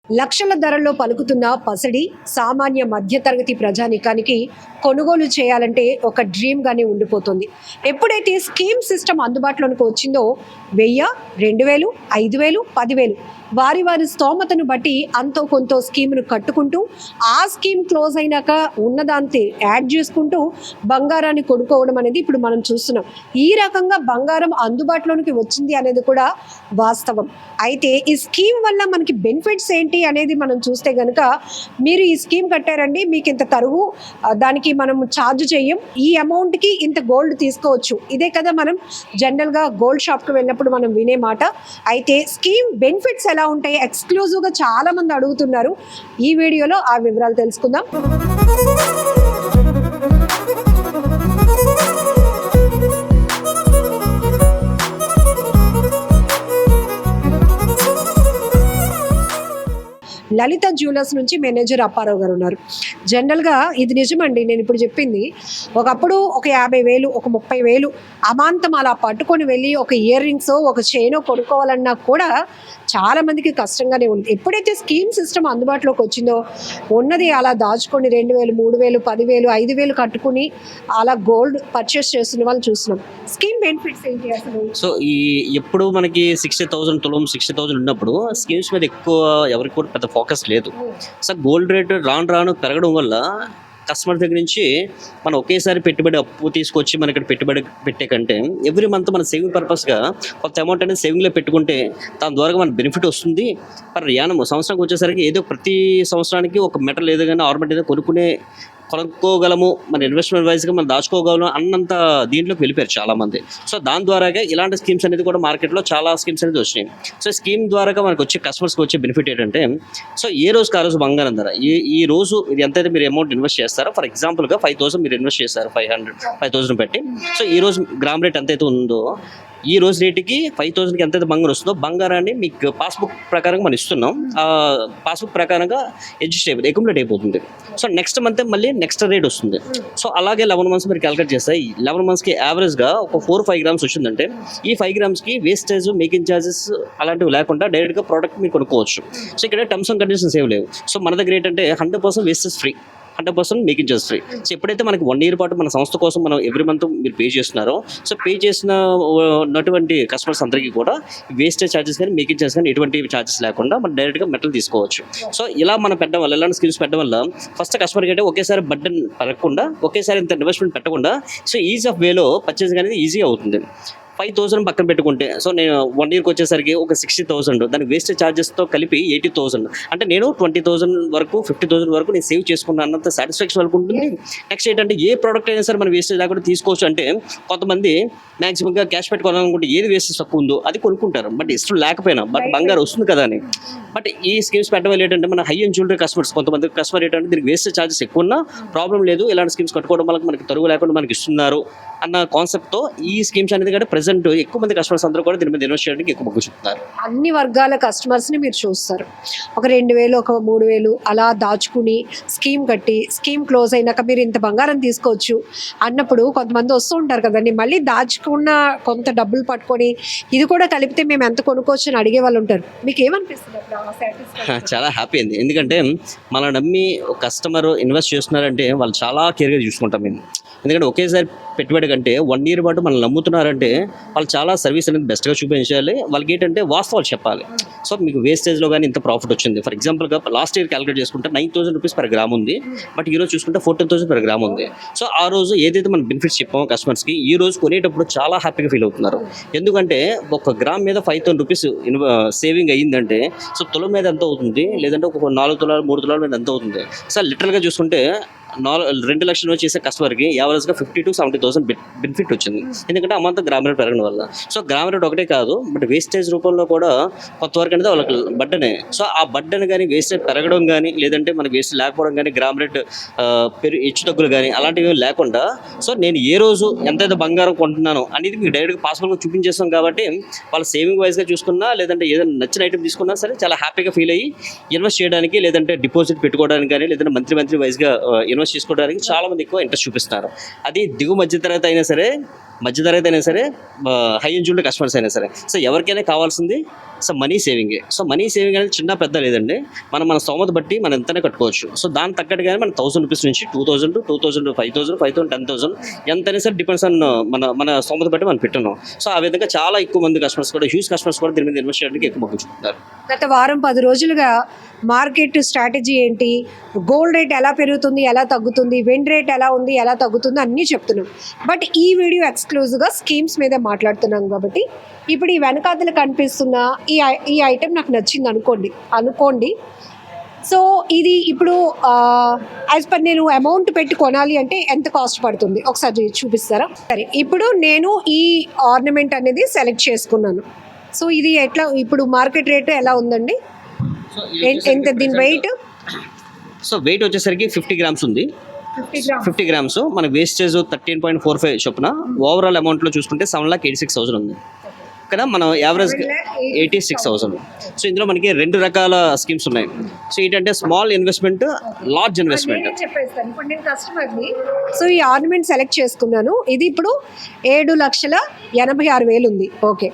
లక్షల ధరల్లో పలుకుతున్న పసిడి సామాన్య మధ్యతరగతి ప్రజానికానికి కొనుగోలు చేయాలంటే ఒక డ్రీమ్గానే ఉండిపోతుంది. ఎప్పుడైతే స్కీమ్ సిస్టమ్ అందుబాటులోకి వచ్చిందో 1000, 2000, 5000, 10,000 వారి వారి స్తోమతను బట్టి అంతో కొంత స్కీమ్ను కట్టుకుంటూ ఆ స్కీమ్ క్లోజ్ అయినాక ఉన్నదాంతే యాడ్ చేసుకుంటూ బంగారాన్ని కొనుక్కోవడం అనేది ఇప్పుడు మనం చూస్తున్నాం. ఈ రకంగా బంగారం అందుబాటులోనికి వచ్చింది అనేది కూడా వాస్తవం. అయితే ఈ స్కీమ్ వల్ల మనకి బెనిఫిట్స్ ఏంటి అనేది మనం చూస్తే కనుక, మీరు ఈ స్కీమ్ కట్టారండి, మీకు ఇంత తరుగు, దానికి మనం ఛార్జ్ చేయం, ఈ అమౌంట్కి ఇంత గోల్డ్ తీసుకోవచ్చు. ఇదే కదా మనం జనరల్గా గోల్డ్ షాప్కి వెళ్ళినప్పుడు మనం వినే మాట. అయితే స్కీమ్ బెనిఫిట్స్ ఎలా ఉంటాయి ఎక్స్క్లూజివ్గా చాలా మంది అడుగుతున్నారు. ఈ వీడియోలో ఆ వివరాలు తెలుసుకుందాం. లలిత జ్యువెలర్స్ నుంచి మేనేజర్ అప్పారావు గారు ఉన్నారు. జనరల్గా ఇది నిజమండి, నేను ఇప్పుడు చెప్పింది. ఒకప్పుడు ఒక 50,000, ఒక 30,000 అమాంతం అలా పట్టుకొని వెళ్ళి ఒక ఇయర్ రింగ్స్, ఒక చైనో కొనుక్కోవాలన్నా కూడా చాలా మందికి కష్టంగానే ఉంది. ఎప్పుడైతే స్కీమ్ సిస్టమ్ అందుబాటులోకి వచ్చిందో ఉన్నది అలా దాచుకొని 2,000, 3,000, 10,000, 5,000 కట్టుకుని అలా గోల్డ్ పర్చేస్ చేస్తున్న వాళ్ళు చూస్తున్నాం. స్కీమ్ బెనిఫిట్స్ ఏంటి అసలు? సో ఎప్పుడు మనకి 60,000 తులం 60,000 ఉన్నప్పుడు స్కీమ్స్ మీద ఎక్కువ ఎవరికి కూడా పెద్ద ఫోకస్ లేదు. సో గోల్డ్ రేట్ రాను పెరగడం వల్ల కస్టమర్ దగ్గర నుంచి మనం ఒకేసారి పెట్టుబడి అప్పు తీసుకొచ్చి మన ఇక్కడ పెట్టుబడి పెట్టే కంటే ఎవ్రీ మంత్ మన సేవింగ్ పర్పస్గా కొంత అమౌంట్ అనేది సేవింగ్లో పెట్టుకుంటే దాని ద్వారా మన బెనిఫిట్ వస్తుంది. సంవత్సరానికి వచ్చేసరికి ఏదో ప్రతి సంవత్సరానికి ఒక మెటల్ ఏదో కానీ ఆర్నమెంట్ ఏదో కొనుక్కోగలము, మన ఇన్వెస్ట్మెంట్ వైజ్గా మనం దాచుకోగలము అన్నంత దీంట్లోకి వెళ్ళిపోయారు చాలామంది. సో దాని ద్వారాగా ఇలాంటి స్కీమ్స్ అనేది కూడా మార్కెట్లో చాలా స్కీమ్స్ అనేది వచ్చినాయి. సో స్కీమ్ ద్వారా మనకు వచ్చే కస్టమర్స్కి వచ్చే బెనిఫిట్ ఏంటంటే, సో ఏ రోజుకి ఆ రోజు బంగారం ధర ఈ రోజు ఇది ఎంతైతే మీరు అమౌంట్ ఇన్వెస్ట్ చేస్తారో, ఫర్ ఎగ్జాంపుల్గా 5,000 మీరు ఇన్వెస్ట్ చేస్తారు, 5,000 పెట్టి. సో ఈ రోజు గ్రామ్ రేట్ ఎంతైతే ఉందో ఈ రోజు రేటుకి 5,000కి ఎంతైతే బంగారం వస్తుందో బంగారాన్ని మీకు పాస్బుక్ ప్రకారంగా మనం ఇస్తున్నాం. ఆ పాస్బుక్ ప్రకారంగా అక్యుములేట్ అయిపోతుంది. సో నెక్స్ట్ మంత్ మళ్ళీ నెక్స్ట్ రేట్ వస్తుంది. సో అలాగే 11 months మీరు క్యాలిక్యులేట్ చేస్తే 11 monthsకి యావరేజ్గా ఒక 4-5 grams వచ్చిందంటే ఈ 5 gramsకి వేస్టేజ్, మేకింగ్ ఛార్జెస్ అలాంటివి లేకుండా డైరెక్ట్గా ప్రోడక్ట్ మీరు కొనుక్కోవచ్చు. సో ఇక్కడ టర్మ్స్ అండ్ కండిషన్స్ ఏమి లేవు. సో మన దగ్గర ఏంటంటే 100% wastage free, 100% making charge free. So ఎప్పుడైతే మనకి 1 year పాటు మన సంస్థ కోసం మనం ఎవ్రీ మంత్ మీరు పే చేస్తున్నారో, సో పే చేసినటువంటి కస్టమర్స్ అందరికీ కూడా వేస్టేజ్ ఛార్జెస్ కానీ మేకింగ్ ఛార్జెస్ కానీ ఎటువంటి ఛార్జెస్ లేకుండా మనం డైరెక్ట్గా మెటల్ తీసుకోవచ్చు. సో ఇలా మనం పెట్టడం వల్ల, ఇలాంటి స్కీమ్స్ పెట్టడం వల్ల ఫస్ట్ కస్టమర్కి అంటే ఒకేసారి బర్డెన్ పడకుండా, ఒకేసారి ఇంత ఇన్వెస్ట్మెంట్ పెట్టకుండా, సో ఈజీ ఆఫ్ వేలో పర్చేసింగ్ అనేది ఈజీ అవుతుంది. 5,000 పక్కన పెట్టుకుంటే, సో నేను 1 yearకి వచ్చేసరికి ఒక 60,000, దానికి వేస్టేజ్ ఛార్జెస్తో కలిపి 80,000, అంటే నేను 20,000 వరకు 50,000 వరకు నేను సేవ్ చేసుకున్నాను అన్నంత సాటిస్ఫాక్షన్ వాళ్ళకు ఉంటుంది. నెక్స్ట్ ఏంటంటే ఏ ప్రోడక్ట్ అయినా సరే మనం వేస్టేజ్ లేకుండా తీసుకోవచ్చు. అంటే కొంతమంది మ్యాక్సిమంగా క్యాష్ పెట్టుకోవాలనుకుంటే ఏది వేస్టేజ్ తక్కువ ఉందో అది కొనుక్కుంటారు, బట్ ఇష్టం లేకపోయినా, బట్ బంగారం వస్తుంది కదా అని. బట్ ఈ స్కీమ్స్ పెట్టడం వల్ల ఏంటంటే మన హై అండ్ జ్యువెలరీ కస్టమర్స్, కొంతమంది కస్టమర్ ఏంటంటే దీనికి వేస్టేజ్ ఛార్జెస్ ఎక్కువ ఉన్నా ప్రాబ్లం లేదు, ఇలాంటి స్కీమ్స్ కట్టుకోవడం వల్ల మనకి తరుగు లేకుండా మనకి ఇస్తున్నారు అన్న కాన్సెప్ట్తో ఈ స్కీమ్స్ అనేది కూడా ప్రెసెంట్ ఎక్కువ మంది కస్టమర్స్ అందరూ కూడా దీని మీద ఇన్వెస్ట్ చేయడానికి ఎక్కువ మొగ్గు చూపుతున్నారు. అన్ని వర్గాల కస్టమర్స్ని మీరు చూస్తారు. ఒక 2,000, ఒక 3,000 అలా దాచుకుని స్కీమ్ కట్టి స్కీమ్ క్లోజ్ అయినాక మీరు ఇంత బంగారం తీసుకోవచ్చు అన్నప్పుడు కొంతమంది వస్తూ ఉంటారు కదండి, మళ్ళీ దాచుకున్న కొంత డబ్బులు పట్టుకొని ఇది కూడా కలిపితే మేము ఎంత కొనుక్కోవచ్చు అని అడిగే వాళ్ళు ఉంటారు. మీకు ఏమనిపిస్తుంది? చాలా హ్యాపీ అయింది, ఎందుకంటే మన నమ్మి కస్టమర్ ఇన్వెస్ట్ చేస్తున్నారంటే వాళ్ళు చాలా కేర్గా చూసుకుంటాం మేము. ఎందుకంటే ఒకేసారి పెట్టుబడి కంటే 1 year పాటు మనం నమ్ముతున్నారంటే వాళ్ళు చాలా సర్వీస్ అనేది బెస్ట్గా చూపించాలి. వాళ్ళకి ఏంటంటే వాస్తవాలు చెప్పాలి. సో మీకు వేస్టేజ్లో కానీ ఇంత ప్రాఫిట్ వచ్చింది, ఫర్ ఎగ్జాంపుల్గా లాస్ట్ ఇయర్ క్యాలిక్యులేట్ చేసుకుంటే 9,000 rupees per gram ఉంది, బట్ ఈరోజు చూసుకుంటే 14,000 per gram ఉంది. సో ఆ రోజు ఏదైతే మనం బెనిఫిట్స్ చెప్పామో కస్టమర్స్కి, ఈ రోజు కొనేటప్పుడు చాలా హ్యాపీగా ఫీల్ అవుతున్నారు. ఎందుకంటే ఒక గ్రామ్ మీద 5,000 rupees సేవింగ్ అయ్యిందంటే, సో తులం మీద ఎంత అవుతుంది, లేదంటే ఒక 4 తులాలు 3 తులాల మీద ఎంత అవుతుంది. సో లిటరల్గా చూసుకుంటే 2 లక్షలు చేసే కస్టమర్కి యావరేజ్గా 50,000 to 70,000 బెనిఫిట్ వచ్చింది. ఎందుకంటే అమంతా గ్రామ్ రేట్ పెరగడం వల్ల. సో గ్రామ్ రేట్ ఒకటే కాదు, బట్ వేస్టేజ్ రూపంలో కూడా కొంతవరకు అనేది వాళ్ళకి బడ్డనే. సో ఆ బడ్డను కానీ వేస్టేజ్ పెరగడం కానీ, లేదంటే మనకి వేస్టేజ్ లేకపోవడం కానీ, గ్రామ్ రేట్ హెచ్చు తగ్గులు కానీ అలాంటివి లేకుండా, సో నేను ఏ రోజు ఎంతైతే బంగారం కొంటున్నానో అనేది మీకు డైరెక్ట్గా పాసిబుల్గా చూపించేస్తాం. కాబట్టి వాళ్ళ సేవింగ్ వైజ్గా చూసుకున్నా, లేదంటే ఏదైనా నచ్చిన ఐటమ్ తీసుకున్నా సరే చాలా హ్యాపీగా ఫీల్ అయ్యి ఇన్వెస్ట్ చేయడానికి, లేదంటే డిపాజిట్ పెట్టుకోవడానికి కానీ, లేదంటే మంత్లీ వైజ్గా ఇన్వెస్ట్ ఇన్వెస్ట్ చేసుకోవడానికి చాలా మంది ఎక్కువ ఇంట్రెస్ట్ చూపిస్తున్నారు. అది దిగు మధ్యతరగతి అయినా సరే, హై ఇంజూర్డ్ కస్టమర్స్ అయినా సరే. సో ఎవరికైనా కావాల్సింది సో మనీ సేవింగే. సో మనీ సేవింగ్ అనేది చిన్న పెద్ద లేదండి, మన స్తోమత బట్టి మనం ఎంతనే కట్టుకోవచ్చు. సో దాని తగ్గట్టుగానే మన 1000 రూపీస్ నుంచి 2000, 2000, 5000, 10,000 ఎంతైనా సరే డిపెండ్స్ ఆన్ మన స్తోమత బట్టి మనం పెట్టున్నాం. సో ఆ విధంగా చాలా ఎక్కువ మంది కస్టమర్స్ కూడా, హ్యూజ్ కస్టమర్స్ కూడా దీని మీద ఇన్వెస్ట్ చేయడానికి ఎక్కువ మొగ్గు చూపుతున్నారు. గత వారం 10 రోజులుగా మార్కెట్ స్ట్రాటజీ ఏంటి, గోల్డ్ రేట్ ఎలా పెరుగుతుంది, ఎలా తగ్గుతుంది, వెండి రేట్ ఎలా ఉంది, ఎలా తగ్గుతుంది అన్నీ చెప్తున్నాం. బట్ ఈ వీడియో ఎక్స్క్లూజివ్గా స్కీమ్స్ మీద మాట్లాడుతున్నాం కాబట్టి ఇప్పుడు ఈ వెనకాతలు కనిపిస్తున్న ఈ ఐటెం నాకు నచ్చింది అనుకోండి. సో ఇది ఇప్పుడు యాజ్ పర్ నేను అమౌంట్ పెట్టి కొనాలి అంటే ఎంత కాస్ట్ పడుతుంది ఒకసారి చూపిస్తారా? సరే, ఇప్పుడు నేను ఈ ఆర్నమెంట్ అనేది సెలెక్ట్ చేసుకున్నాను. సో ఇది ఎట్లా, ఇప్పుడు మార్కెట్ రేట్ ఎలా ఉందండి, ఎంత దీని వెయిట్? సో వెయిట్ వచ్చేసరికి 50 గ్రామ్స్ ఉంది. 50 గ్రామ్స్ మన వేస్టేజ్ 13.45 చొప్పున ఓవరాల్ అమౌంట్లో చూసుకుంటే 7,86,000 ఉంది. ఇక్కడ మనం యావరేజ్గా 86,000. సో ఇందులో మనకి 2 రకాల స్కీమ్స్ ఉన్నాయి. సో ఏంటంటే స్మాల్ ఇన్వెస్ట్మెంట్, లార్జ్ ఇన్వెస్ట్మెంట్. చెప్పేస్తాను, ఇప్పుడు నేను కస్టమర్ని. సో ఈ ఆర్నమెంట్ సెలెక్ట్ చేసుకున్నాను. ఇది ఇప్పుడు 7,86,000 ఉంది. ఓకే,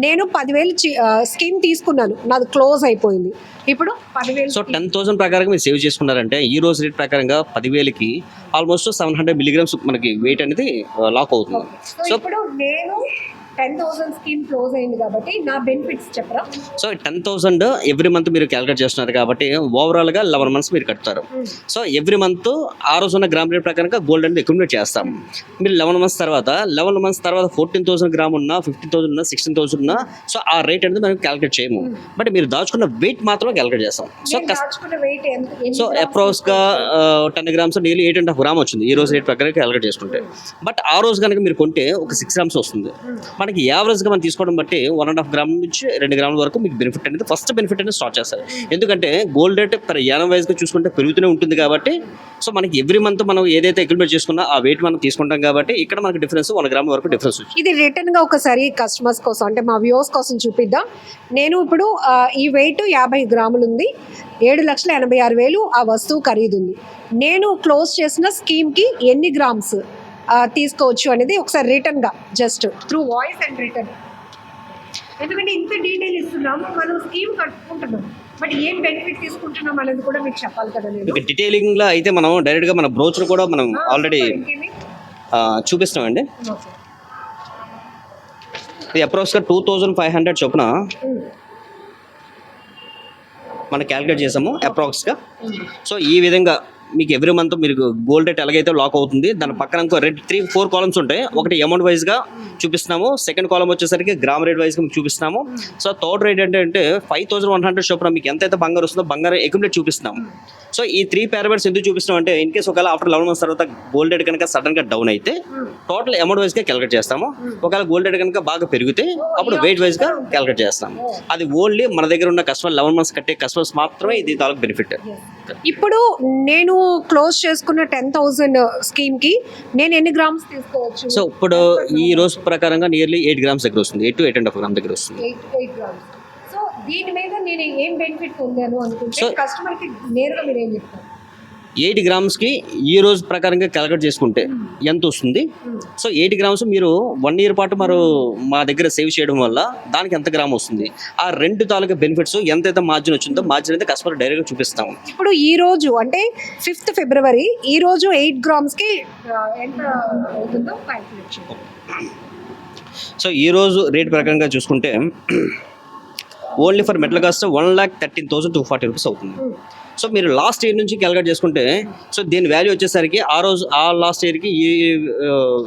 నేను 10,000 స్కీమ్ తీసుకున్నాను, నాది క్లోజ్ అయిపోయింది. ఇప్పుడు 10,000. సో 10,000 ప్రకారంగా మీరు సేవ్ చేసుకున్నారంటే ఈ రోజు రేట్ ప్రకారంగా 10,000కి ఆల్మోస్ట్ 700 మిలీగ్రామ్స్ మనకి వెయిట్ అనేది లాక్ అవుతుంది. సో ఇప్పుడు నేను 10,000 స్కీమ్ క్లోజ్ అయింది కాబట్టి నా బెనిఫిట్స్ చెప్పరా? సో 10,000 ఎవ్రీ మంత్ మీరు క్యాలిక్యులేట్ చేస్తున్నారు కాబట్టి ఓవరాల్గా 11 months మీరు కడతారు. సో ఎవ్రీ మంత్ ఆ రోజు ఉన్న గ్రామ్ రేట్ ప్రకారంగా గోల్డ్ అనేది అక్యుములేట్ చేస్తాం. మీరు 11 months తర్వాత 14,000 గ్రామ్ ఉన్నా, 15,000 ఉన్నా, 16,000 ఉన్నా, సో ఆ రేట్ అనేది మనం క్యాలిక్యులేట్ చేయము. బట్ మీరు దాచుకున్న వెయిట్ మాత్రమే క్యాలిక్యులేట్ చేస్తాం. సో అప్రాక్స్గా 10 grams నియర్లీ 8.5 grams వచ్చింది ఈ రోజు రేట్ ప్రకారం క్యాలిక్యులేట్ చేసుకుంటే. బట్ ఆ రోజు కనుక మీరు కొంటే ఒక 6 grams వస్తుంది. మనకి యావరేజ్గా మనం తీసుకోవడం బట్టి 1.5 grams నుంచి 2 grams వరకు మీకు బెనిఫిట్ అనేది, ఫస్ట్ బెనిఫిట్ అనేది స్టార్ట్ చేస్తారు. ఎందుకంటే గోల్డ్ రేట్ పర్ యానం వైజ్గా చూసుకుంటే పెరుగుతూనే ఉంటుంది కాబట్టి, సో మనకి ఎవ్రీ మంత్ మనం ఏదైతే అక్యుములేట్ చేసుకున్నా ఆ వెయిట్ మనం తీసుకుంటాం కాబట్టి ఇక్కడ మనకి డిఫరెన్స్ 1 gram వరకు డిఫరెన్స్ వచ్చింది. ఇది రిటర్న్గా ఒకసారి కస్టమర్స్ కోసం అంటే మా వ్యూవర్స్ కోసం చూపిద్దాం. నేను ఇప్పుడు ఈ వెయిట్ 50 grams ఉంది, 7,86,000 ఆ వస్తువు ఖరీదుంది. నేను క్లోజ్ చేసిన స్కీమ్కి ఎన్ని గ్రామ్స్ తీసుకోవచ్చు అనేది ఒకసారి రిటర్న్గా just through voice and return. ఎందుకంటే ఇంత డీటెయిల్ ఇస్తున్నాము, మనం స్కీమ్ కట్టుకుంటున్నాం, బట్ ఏం బెనిఫిట్ తీసుకుంటున్నాం అనేది కూడా మీకు చెప్పాలి కదా. నేను డీటెయిలింగ్లో అయితే మనం డైరెక్ట్గా మన బ్రోచర్ కూడా మనం ఆల్రెడీ చూపిస్తామండి. ఇది అప్రాక్స్గా 2,500 చొప్పున మనం క్యాలిక్యులేట్ చేసాము అప్రాక్స్గా. సో ఈ విధంగా మీకు ఎవ్రీ మంత్ మీరు గోల్డ్ రేట్ ఎలాగైతే లాక్ అవుతుంది దాని పక్కన ఇంకో 3-4 columns ఉంటాయి. ఒకటి అమౌంట్ వైజ్గా చూపిస్తున్నాము, సెకండ్ కాలమ్ వచ్చేసరికి గ్రామ్ రేట్ వైజ్గా మీకు చూపిస్తున్నాము. సో థర్డ్ రేట్ ఏంటంటే 5,100 చొప్పున మీకు ఎంతైతే బంగారం వస్తుందో బంగారం అక్యుములేట్ చూపిస్తున్నాము. సో ఈ 3 పారామీటర్స్ ఎందుకు చూపిస్తున్నాం అంటే ఇన్ కేసు ఒకవేళ ఆఫ్టర్ 11 months తర్వాత గోల్డ్ రేట్ కనుక సడన్గా డౌన్ అయితే టోటల్ అమౌంట్ వైజ్గా క్యాలిక్యులేట్ చేస్తాము. ఒకవేళ గోల్డ్ రేట్ కనుక బాగా పెరిగితే అప్పుడు వెయిట్ వైజ్గా క్యాలిక్యులేట్ చేస్తాము. అది ఓన్లీ మన దగ్గర ఉన్న కస్టమర్ 11 months కట్టే కస్టమర్స్ మాత్రమే ఇది తాలూకు బెనిఫిట్. ఇప్పుడు నేను క్లోజ్ చేసుకున్న 10,000 స్కీమ్కి నేను ఎన్ని గ్రామ్స్ తీసుకోవచ్చు? సో ఇప్పుడు ఈ రోజు ప్రకారంగా నియర్లీ 8 grams దగ్గర వస్తుంది, 8 to 8.5 grams దగ్గర వస్తుంది. 8 grams. సో దీని మీద నేను ఏం బెనిఫిట్ పొందాను అనుకుంటే కస్టమర్కి నేరుగా మీరు ఏం చెప్తారు? 8 gramsకి ఈ రోజు ప్రకారంగా క్యాలిక్యులేట్ చేసుకుంటే ఎంత వస్తుంది? సో 8 grams మీరు 1 year పాటు మా దగ్గర సేవ్ చేయడం వల్ల దానికి ఎంత గ్రామ్ వస్తుంది, ఆ 2 తాలూకా బెనిఫిట్స్ ఎంతైతే మార్జిన్ వచ్చిందో మార్జిన్ అయితే కస్టమర్ డైరెక్ట్గా చూపిస్తాము. ఇప్పుడు ఈ రోజు అంటే 5th February ఈ రోజు 8 gramsకి ఎంత అవుతుందో క్యాలిక్యులేట్ చేయండి. సో ఈ రోజు రేట్ ప్రకారంగా చూసుకుంటే only for metal cost 1,13,240 rupees అవుతుంది. సో మీరు లాస్ట్ ఇయర్ నుంచి క్యాలిక్యులేట్ చేసుకుంటే సో దీని వాల్యూ వచ్చేసరికి ఆ లాస్ట్ ఇయర్కి ఈ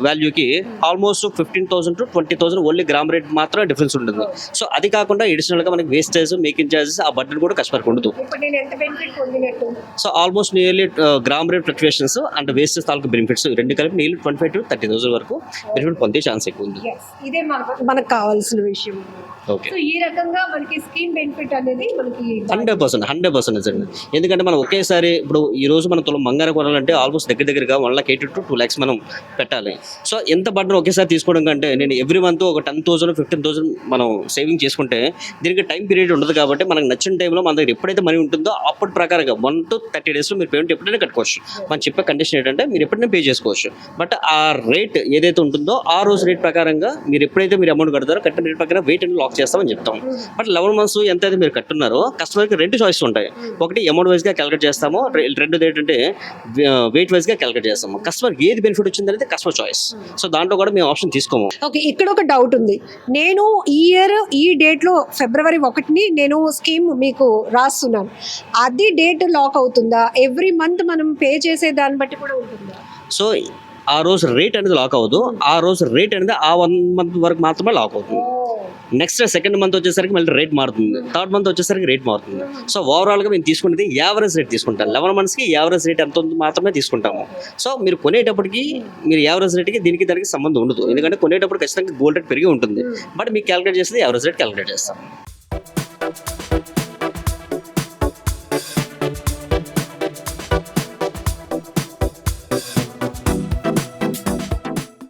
వాల్యూకి almost 15,000 to 20,000 only gram rate మాత్రమే డిఫరెన్స్ ఉంటుంది. సో అది కాకుండా అడిషనల్గా మనకి వేస్టేజ్, మేకింగ్ ఛార్జెస్ ఆ బడ్జెట్ కూడా కస్టమర్కి ఉండదు. So almost nearly gram rate fluctuations and wastage తాలూకు బెనిఫిట్స్ 2 కలిపి నియర్లీ 25,000 to 30,000 వరకు బెనిఫిట్ పొందే ఛాన్స్ ఎక్కువ ఉంది. ఇదే మనకు కావాల్సిన విషయం. ఓకే, ఈ రకంగా మనకి స్కీమ్ బెనిఫిట్ అనేది మనకి 100% అండి. ఎందుకంటే మనం ఒకేసారి ఇప్పుడు ఈ రోజు మనం తులం బంగారం కొనాలంటే ఆల్మోస్ట్ దగ్గరగా 1,80,000 to 2 lakhs మనం పెట్టాలి. సో ఎంత బడ్డర్ ఒకేసారి తీసుకోవడం కంటే నేను ఎవ్రీ మంత్ ఒక 10,000 15,000 మనం సేవింగ్ చేసుకుంటే దీనికి టైం పీరియడ్ ఉండదు కాబట్టి మనకు నచ్చిన టైంలో మన దగ్గర ఎప్పుడైతే మనీ ఉంటుందో అప్పటి ప్రకారంగా 1 to 30 days మీరు పేమెంట్ ఎప్పుడైనా కట్టుకోవచ్చు. మనం చెప్పే కండిషన్ ఏంటంటే మీరు ఎప్పుడైనా పే చేసుకోవచ్చు. బట్ ఆ రేట్ ఏదైతే ఉంటుందో ఆ రోజు రేట్ ప్రకారంగా మీరు ఎప్పుడైతే మీరు అమౌంట్ కడతారో కట్టిన రేట్ ప్రకారం వెయిట్ అని లాక్ చేస్తామని చెప్తాం. బట్ 11 months ఎంత అయితే మీరు కట్టున్నారో కస్టమర్కి 2 చాయిస్ ఉంటాయి. ఒకటి అమౌంట్ వైజ్గా క్యాలిక్యులేట్ చేస్తాము, రెండోది ఏంటంటే వెయిట్ వైజ్గా క్యాలిక్యులేట్ చేస్తాము. కస్టమర్కి ఏది బెనిఫిట్ వచ్చింది అనేది కస్టమర్ చాయిస్. సో దాంట్లో కూడా మేము ఆప్షన్ తీసుకోము. ఓకే, ఇక్కడ ఒక డౌట్ ఉంది. నేను ఈ ఇయర్ ఈ డేట్లో February 1ని నేను స్కీమ్ మీకు రాస్తున్నాను, అది డేట్ లాక్ అవుతుందా? ఎవ్రీ మంత్ మనం పే చేసే దాన్ని బట్టి కూడా ఉంటుందా? సో ఆ రోజు రేట్ అనేది లాక్ అవ్వదు, ఆ రోజు రేట్ అనేది ఆ 1 month వరకు మాత్రమే లాక్ అవుతుంది. నెక్స్ట్ సెకండ్ మంత్ వచ్చేసరికి మళ్ళీ రేట్ మారుతుంది, థర్డ్ మంత్ వచ్చేసరికి రేట్ మారుతుంది. సో ఓవరాల్గా మేము తీసుకునేది యావరేజ్ రేట్ తీసుకుంటాం. 11 monthsకి యావరేజ్ రేట్ ఎంత ఉందో మాత్రమే తీసుకుంటాము. సో మీరు కొనేటప్పటికి మీరు యావరేజ్ రేట్కి దానికి సంబంధం ఉండదు, ఎందుకంటే కొనేటప్పుడు ఖచ్చితంగా గోల్డ్ రేట్ పెరిగి ఉంటుంది. బట్ మీకు క్యాలిక్యులేట్ చేసేది యావరేజ్ రేట్ క్యాలిక్యులేట్ చేస్తాం.